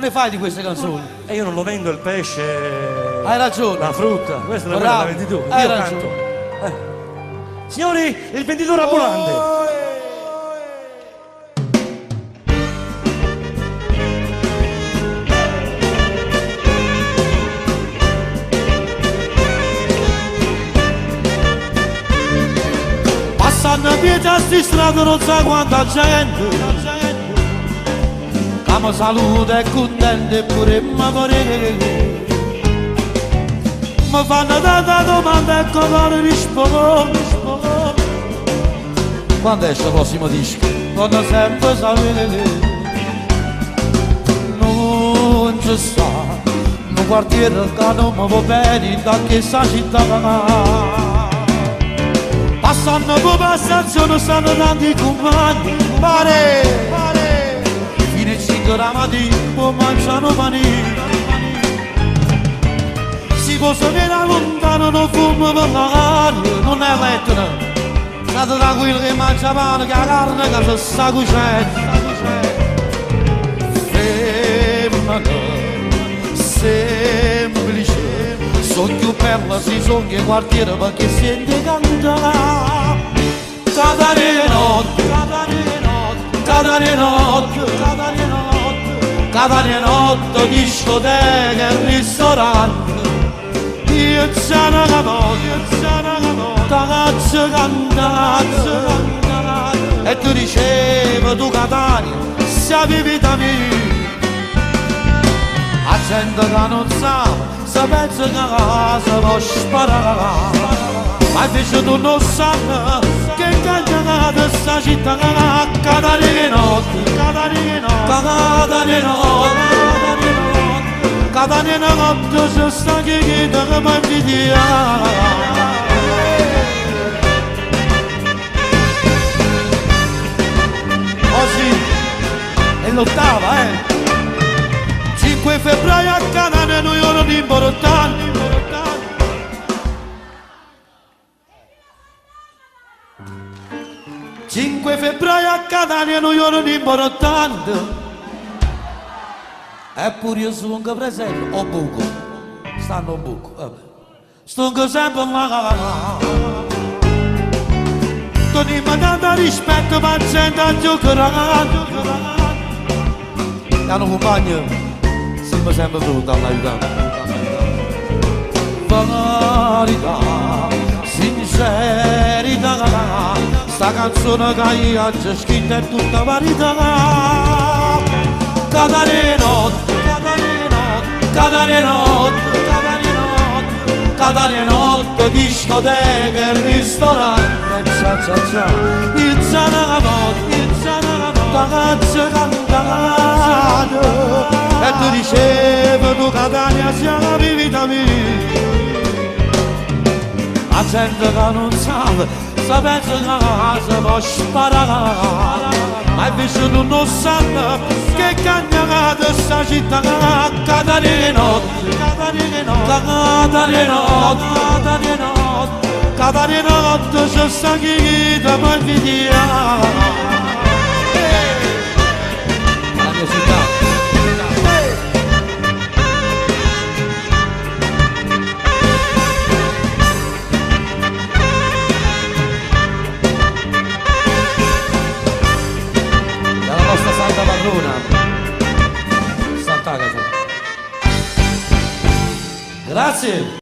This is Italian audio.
ne fai di queste canzoni? E io non lo vendo il pesce, Hai ragione. la frutta, questa è la Bravo. vendi tu. Hai Io ragione. canto. Signori, il venditore ambulante. Passando a piedi a sti strade non sa quanta gente, che mi saluta e contenta eppure mi vorrei. Mi fanno tanta domanda e come rispondo. Quando esce il prossimo disco? Quando sempre sapere. Non ci sta un quartiere che non mi va bene da questa città. Passando per stazione stanno tanti compagni. Pare fino a 5 la mattina poi mangiano panini. Si può venire lontano, non fumo per l'aria, non è letto. State tranquillo che mangia pane, che la carne che si sta cucendo. Femmina semplice, sono più bella si sono che quartiere perché sente cantare. Catane notte, catane notte, catane notte, discoteca e ristorante. Io c'è una ragazza cantata e tu dicevi tu Catania, sei vita mia. La gente che non sa, si pensa che casa può sparare, ma invece tu non sai che cagnata sta città. Catania notte, Catania notte, Catania notte, se sta chi ti mangia. Oggi è l'8ª, 5 febbraio a Catania, noi ora di importanti. 5 febbraio a Catania, noi ora di importanti. Eppure io sono anche presente, ho buco, stanno buco, vabbè. Sto anche sempre là. Toni mi dà rispetto, ma gente a giocare. Hanno compagno, siamo sempre pronti a aiutare. Verità, sincerità, sta canzone che io ho scritto è tutta verità. Catania notte, Catania notte, Catania notte, discoteca e ristorante. Il zana notte, ragazza cantata e tu dicevi tu Catania sia la vita mia. La gente che non sa, si pensa che la casa può sparare, ma invece tu non sai che cagnata sta città. Catania notte, Catania notte, Catania notte, c'è sta chi ti può invidiare. La mia città. Dalla nostra santa padrona, Sant'Agata. Grazie.